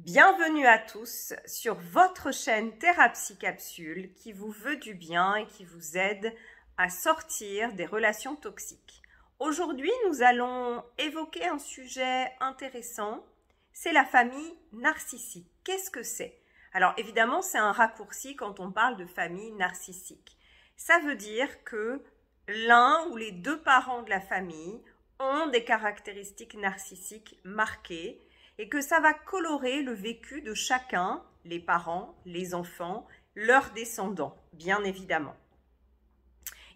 Bienvenue à tous sur votre chaîne Thérapie Capsule qui vous veut du bien et qui vous aide à sortir des relations toxiques. Aujourd'hui, nous allons évoquer un sujet intéressant, c'est la famille narcissique. Qu'est-ce que c'est? Alors évidemment, c'est un raccourci quand on parle de famille narcissique. Ça veut dire que l'un ou les deux parents de la famille ont des caractéristiques narcissiques marquées et que ça va colorer le vécu de chacun, les parents, les enfants, leurs descendants, bien évidemment.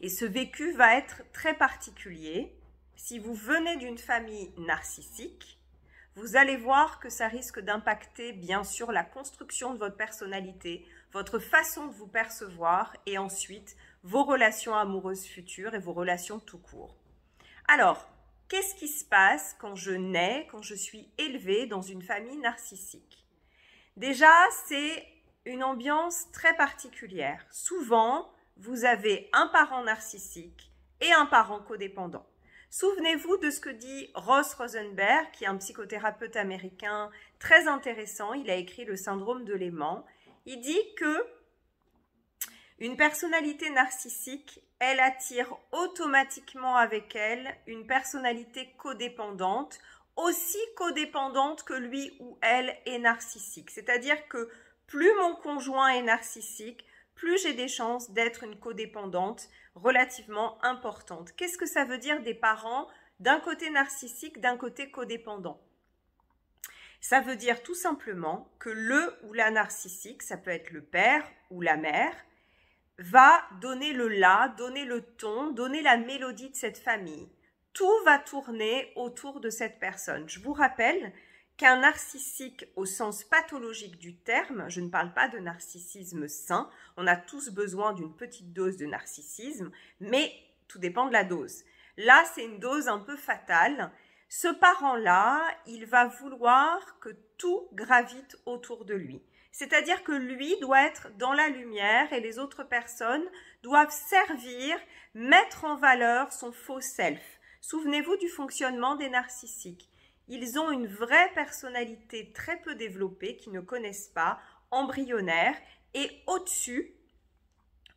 Et ce vécu va être très particulier. Si vous venez d'une famille narcissique, vous allez voir que ça risque d'impacter bien sûr la construction de votre personnalité, votre façon de vous percevoir et ensuite vos relations amoureuses futures et vos relations tout court. Alors, qu'est-ce qui se passe quand je nais, quand je suis élevée dans une famille narcissique? Déjà, c'est une ambiance très particulière. Souvent, vous avez un parent narcissique et un parent codépendant. Souvenez-vous de ce que dit Ross Rosenberg, qui est un psychothérapeute américain très intéressant. Il a écrit Le syndrome de l'aimant. Il dit que une personnalité narcissique, elle attire automatiquement avec elle une personnalité codépendante, aussi codépendante que lui ou elle est narcissique. C'est-à-dire que plus mon conjoint est narcissique, plus j'ai des chances d'être une codépendante relativement importante. Qu'est-ce que ça veut dire des parents d'un côté narcissique, d'un côté codépendant? Ça veut dire tout simplement que le ou la narcissique, ça peut être le père ou la mère, va donner le la, donner le ton, donner la mélodie de cette famille. Tout va tourner autour de cette personne. Je vous rappelle qu'un narcissique au sens pathologique du terme, je ne parle pas de narcissisme sain, on a tous besoin d'une petite dose de narcissisme, mais tout dépend de la dose. Là, c'est une dose un peu fatale. Ce parent-là, il va vouloir que tout gravite autour de lui. C'est-à-dire que lui doit être dans la lumière et les autres personnes doivent servir, mettre en valeur son faux self. Souvenez-vous du fonctionnement des narcissiques. Ils ont une vraie personnalité très peu développée, qu'ils ne connaissent pas, embryonnaire, et au-dessus,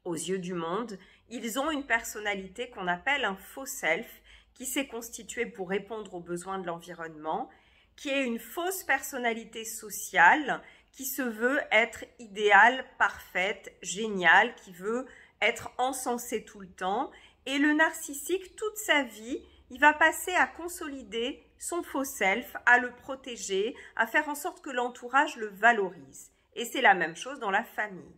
aux yeux du monde, ils ont une personnalité qu'on appelle un faux self, qui s'est constitué pour répondre aux besoins de l'environnement, qui est une fausse personnalité sociale, qui se veut être idéale, parfaite, géniale, qui veut être encensée tout le temps. Et le narcissique, toute sa vie, il va passer à consolider son faux self, à le protéger, à faire en sorte que l'entourage le valorise. Et c'est la même chose dans la famille.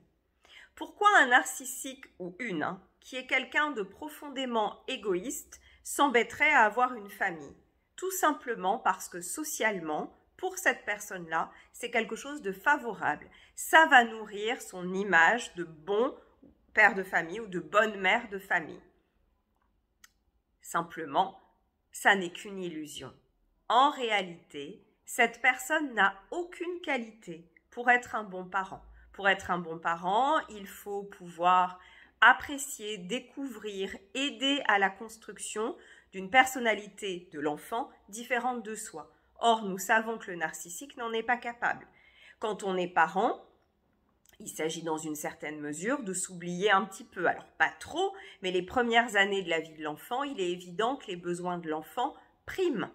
Pourquoi un narcissique ou une, qui est quelqu'un de profondément égoïste, s'embêterait à avoir une famille? Tout simplement parce que socialement, pour cette personne-là, c'est quelque chose de favorable. Ça va nourrir son image de bon père de famille ou de bonne mère de famille. Simplement, ça n'est qu'une illusion. En réalité, cette personne n'a aucune qualité pour être un bon parent. Pour être un bon parent, il faut pouvoir apprécier, découvrir, aider à la construction d'une personnalité de l'enfant différente de soi. Or, nous savons que le narcissique n'en est pas capable. Quand on est parent, il s'agit dans une certaine mesure de s'oublier un petit peu. Alors, pas trop, mais les premières années de la vie de l'enfant, il est évident que les besoins de l'enfant priment.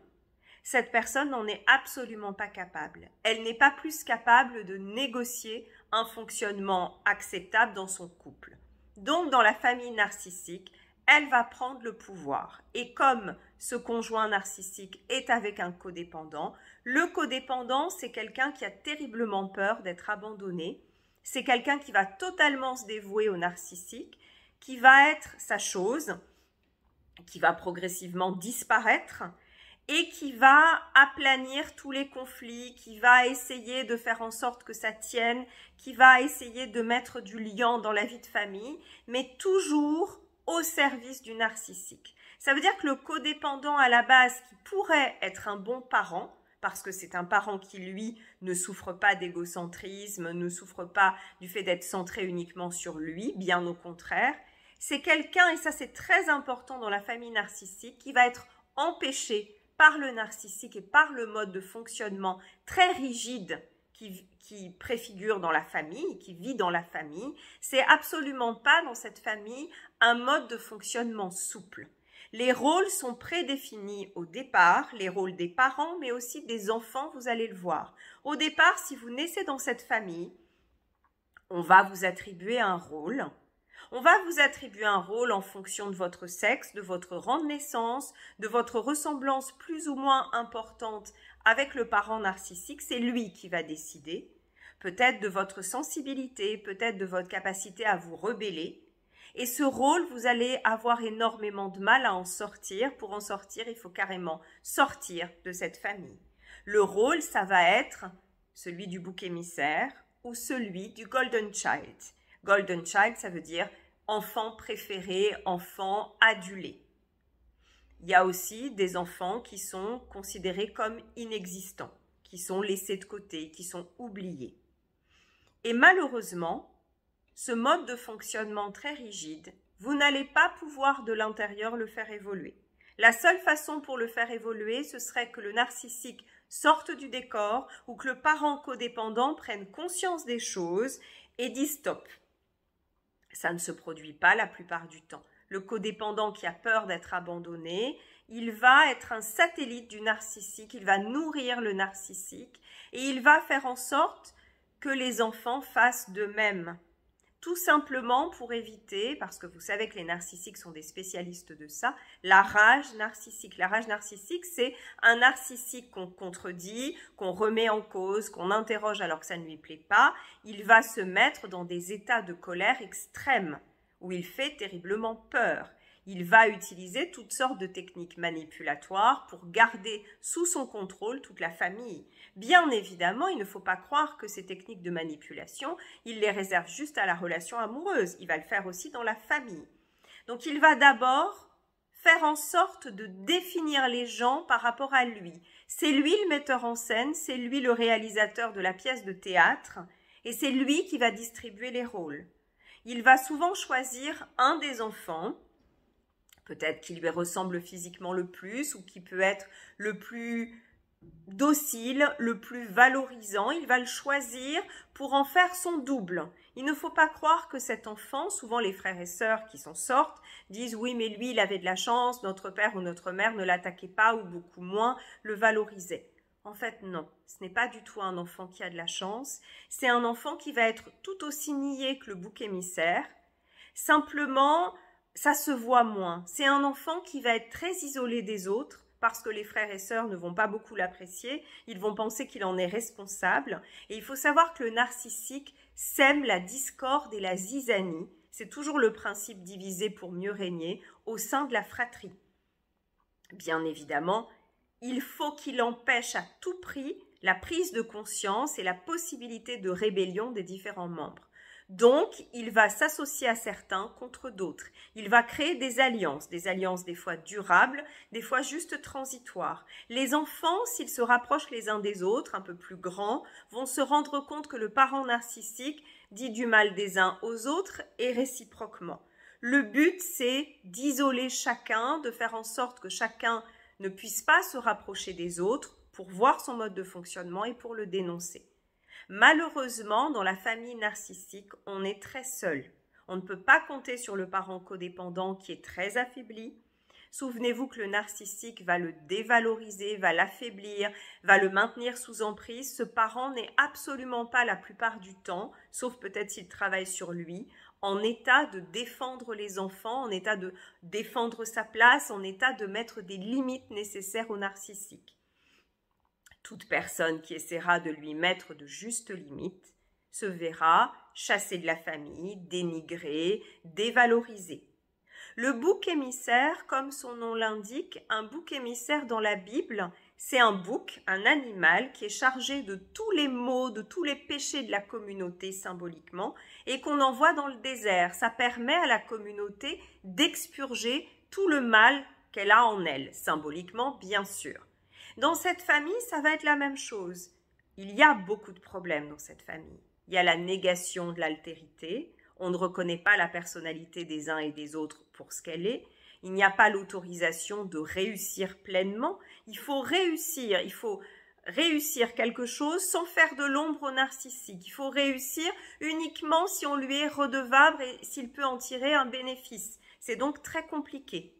Cette personne n'en est absolument pas capable. Elle n'est pas plus capable de négocier un fonctionnement acceptable dans son couple. Donc, dans la famille narcissique, elle va prendre le pouvoir. Et comme ce conjoint narcissique est avec un codépendant, le codépendant, c'est quelqu'un qui a terriblement peur d'être abandonné. C'est quelqu'un qui va totalement se dévouer au narcissique, qui va être sa chose, qui va progressivement disparaître et qui va aplanir tous les conflits, qui va essayer de faire en sorte que ça tienne, qui va essayer de mettre du liant dans la vie de famille, mais toujours au service du narcissique. Ça veut dire que le codépendant à la base, qui pourrait être un bon parent, parce que c'est un parent qui, lui, ne souffre pas d'égocentrisme, ne souffre pas du fait d'être centré uniquement sur lui, bien au contraire, c'est quelqu'un, et ça c'est très important dans la famille narcissique, qui va être empêché par le narcissique et par le mode de fonctionnement très rigide qui préfigure dans la famille, qui vit dans la famille. C'est absolument pas dans cette famille un mode de fonctionnement souple. Les rôles sont prédéfinis au départ, les rôles des parents, mais aussi des enfants, vous allez le voir. Au départ, si vous naissez dans cette famille, on va vous attribuer un rôle. On va vous attribuer un rôle en fonction de votre sexe, de votre rang de naissance, de votre ressemblance plus ou moins importante avec le parent narcissique. C'est lui qui va décider, peut-être de votre sensibilité, peut-être de votre capacité à vous rebeller. Et ce rôle, vous allez avoir énormément de mal à en sortir. Pour en sortir, il faut carrément sortir de cette famille. Le rôle, ça va être celui du bouc émissaire ou celui du golden child. Golden child, ça veut dire enfant préféré, enfant adulé. Il y a aussi des enfants qui sont considérés comme inexistants, qui sont laissés de côté, qui sont oubliés. Et malheureusement, ce mode de fonctionnement très rigide, vous n'allez pas pouvoir de l'intérieur le faire évoluer. La seule façon pour le faire évoluer, ce serait que le narcissique sorte du décor ou que le parent codépendant prenne conscience des choses et dise stop. Ça ne se produit pas la plupart du temps. Le codépendant qui a peur d'être abandonné, il va être un satellite du narcissique, il va nourrir le narcissique et il va faire en sorte que les enfants fassent de même. Tout simplement pour éviter, parce que vous savez que les narcissiques sont des spécialistes de ça, la rage narcissique. La rage narcissique, c'est un narcissique qu'on contredit, qu'on remet en cause, qu'on interroge alors que ça ne lui plaît pas. Il va se mettre dans des états de colère extrêmes, où il fait terriblement peur. Il va utiliser toutes sortes de techniques manipulatoires pour garder sous son contrôle toute la famille. Bien évidemment, il ne faut pas croire que ces techniques de manipulation, il les réserve juste à la relation amoureuse. Il va le faire aussi dans la famille. Donc, il va d'abord faire en sorte de définir les gens par rapport à lui. C'est lui le metteur en scène, c'est lui le réalisateur de la pièce de théâtre et c'est lui qui va distribuer les rôles. Il va souvent choisir un des enfants, peut-être qui lui ressemble physiquement le plus ou qui peut être le plus docile, le plus valorisant. Il va le choisir pour en faire son double. Il ne faut pas croire que cet enfant, souvent les frères et sœurs qui s'en sortent, disent oui mais lui il avait de la chance, notre père ou notre mère ne l'attaquait pas ou beaucoup moins le valorisait. En fait non, ce n'est pas du tout un enfant qui a de la chance, c'est un enfant qui va être tout aussi niais que le bouc émissaire, simplement ça se voit moins. C'est un enfant qui va être très isolé des autres parce que les frères et sœurs ne vont pas beaucoup l'apprécier. Ils vont penser qu'il en est responsable. Et il faut savoir que le narcissique sème la discorde et la zizanie. C'est toujours le principe diviser pour mieux régner au sein de la fratrie. Bien évidemment, il faut qu'il empêche à tout prix la prise de conscience et la possibilité de rébellion des différents membres. Donc, il va s'associer à certains contre d'autres. Il va créer des alliances des fois durables, des fois juste transitoires. Les enfants, s'ils se rapprochent les uns des autres, un peu plus grands, vont se rendre compte que le parent narcissique dit du mal des uns aux autres et réciproquement. Le but, c'est d'isoler chacun, de faire en sorte que chacun ne puisse pas se rapprocher des autres pour voir son mode de fonctionnement et pour le dénoncer. Malheureusement, dans la famille narcissique, on est très seul. On ne peut pas compter sur le parent codépendant qui est très affaibli. Souvenez-vous que le narcissique va le dévaloriser, va l'affaiblir, va le maintenir sous emprise. Ce parent n'est absolument pas la plupart du temps, sauf peut-être s'il travaille sur lui, en état de défendre les enfants, en état de défendre sa place, en état de mettre des limites nécessaires au narcissique. Toute personne qui essaiera de lui mettre de justes limites se verra chassée de la famille, dénigrée, dévalorisée. Le bouc émissaire, comme son nom l'indique, un bouc émissaire dans la Bible, c'est un bouc, un animal qui est chargé de tous les maux, de tous les péchés de la communauté symboliquement et qu'on envoie dans le désert. Ça permet à la communauté d'expurger tout le mal qu'elle a en elle, symboliquement bien sûr. Dans cette famille, ça va être la même chose. Il y a beaucoup de problèmes dans cette famille. Il y a la négation de l'altérité. On ne reconnaît pas la personnalité des uns et des autres pour ce qu'elle est. Il n'y a pas l'autorisation de réussir pleinement. Il faut réussir, il faut réussir quelque chose sans faire de l'ombre au narcissique. Il faut réussir uniquement si on lui est redevable et s'il peut en tirer un bénéfice. C'est donc très compliqué.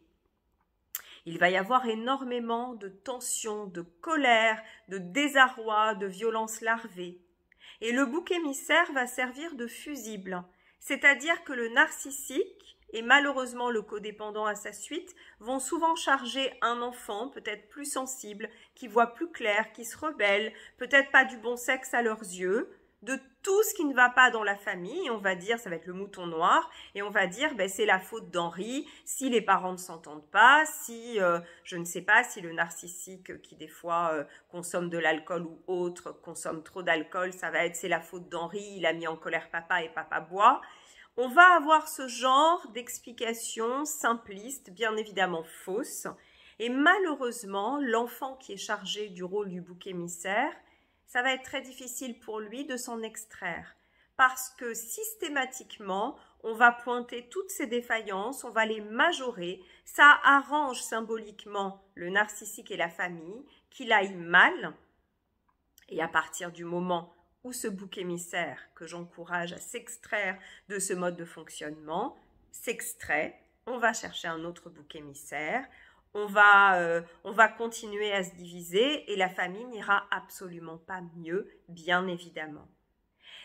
Il va y avoir énormément de tensions, de colère, de désarroi, de violence larvée. Et le bouc émissaire va servir de fusible, c'est-à-dire que le narcissique et malheureusement le codépendant à sa suite vont souvent charger un enfant peut-être plus sensible, qui voit plus clair, qui se rebelle, peut-être pas du bon sexe à leurs yeux, de tout ce qui ne va pas dans la famille. On va dire, ça va être le mouton noir, et on va dire, ben, c'est la faute d'Henri, si les parents ne s'entendent pas, si, je ne sais pas, si le narcissique qui des fois consomme de l'alcool ou autre, consomme trop d'alcool, ça va être, c'est la faute d'Henri, il a mis en colère papa et papa boit. On va avoir ce genre d'explications simplistes, bien évidemment fausses, et malheureusement, l'enfant qui est chargé du rôle du bouc émissaire, ça va être très difficile pour lui de s'en extraire parce que systématiquement, on va pointer toutes ces défaillances, on va les majorer. Ça arrange symboliquement le narcissique et la famille, qu'il aille mal. Et à partir du moment où ce bouc émissaire, que j'encourage à s'extraire de ce mode de fonctionnement, s'extrait, on va chercher un autre bouc émissaire. On va continuer à se diviser et la famille n'ira absolument pas mieux, bien évidemment.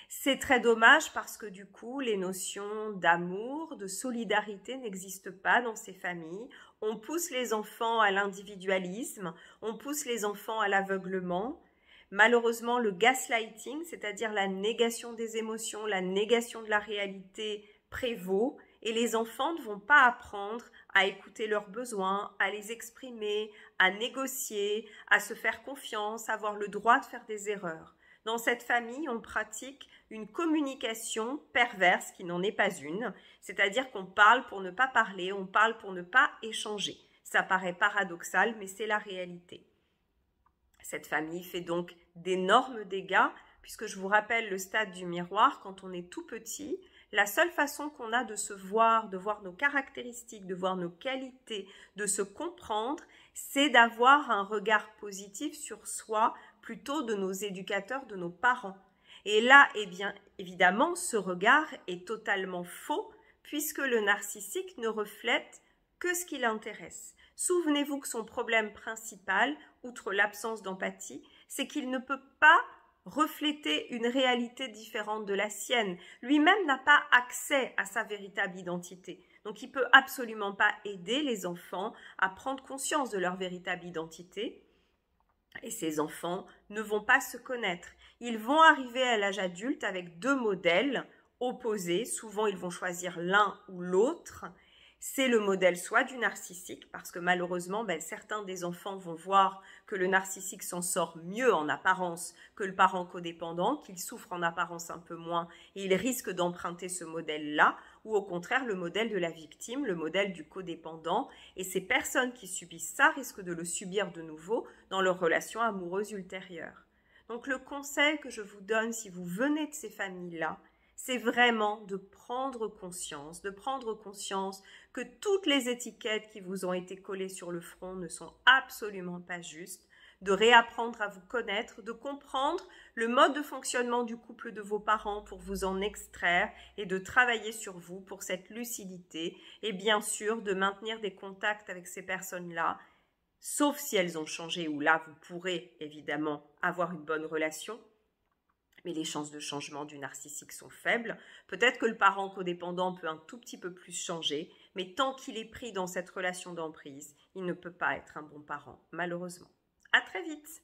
C'est très dommage parce que du coup, les notions d'amour, de solidarité n'existent pas dans ces familles. On pousse les enfants à l'individualisme, on pousse les enfants à l'aveuglement. Malheureusement, le gaslighting, c'est-à-dire la négation des émotions, la négation de la réalité, prévaut. Et les enfants ne vont pas apprendre à écouter leurs besoins, à les exprimer, à négocier, à se faire confiance, à avoir le droit de faire des erreurs. Dans cette famille, on pratique une communication perverse qui n'en est pas une, c'est-à-dire qu'on parle pour ne pas parler, on parle pour ne pas échanger. Ça paraît paradoxal, mais c'est la réalité. Cette famille fait donc d'énormes dégâts, puisque je vous rappelle le stade du miroir, quand on est tout petit, la seule façon qu'on a de se voir, de voir nos caractéristiques, de voir nos qualités, de se comprendre, c'est d'avoir un regard positif sur soi, plutôt de nos éducateurs, de nos parents. Et là, eh bien, évidemment, ce regard est totalement faux, puisque le narcissique ne reflète que ce qui l'intéresse. Souvenez-vous que son problème principal, outre l'absence d'empathie, c'est qu'il ne peut pas refléter une réalité différente de la sienne. Lui-même n'a pas accès à sa véritable identité. Donc, il ne peut absolument pas aider les enfants à prendre conscience de leur véritable identité. Et ces enfants ne vont pas se connaître. Ils vont arriver à l'âge adulte avec deux modèles opposés. Souvent, ils vont choisir l'un ou l'autre. C'est le modèle soit du narcissique, parce que malheureusement, certains des enfants vont voir que le narcissique s'en sort mieux en apparence que le parent codépendant, qu'il souffre en apparence un peu moins, et il risque d'emprunter ce modèle-là, ou au contraire le modèle de la victime, le modèle du codépendant, et ces personnes qui subissent ça risquent de le subir de nouveau dans leur relation amoureuse ultérieure. Donc le conseil que je vous donne si vous venez de ces familles-là, c'est vraiment de prendre conscience que toutes les étiquettes qui vous ont été collées sur le front ne sont absolument pas justes, de réapprendre à vous connaître, de comprendre le mode de fonctionnement du couple de vos parents pour vous en extraire et de travailler sur vous pour cette lucidité et bien sûr de maintenir des contacts avec ces personnes-là, sauf si elles ont changé où là vous pourrez évidemment avoir une bonne relation. Mais les chances de changement du narcissique sont faibles. Peut-être que le parent codépendant peut un tout petit peu plus changer, mais tant qu'il est pris dans cette relation d'emprise, il ne peut pas être un bon parent, malheureusement. À très vite!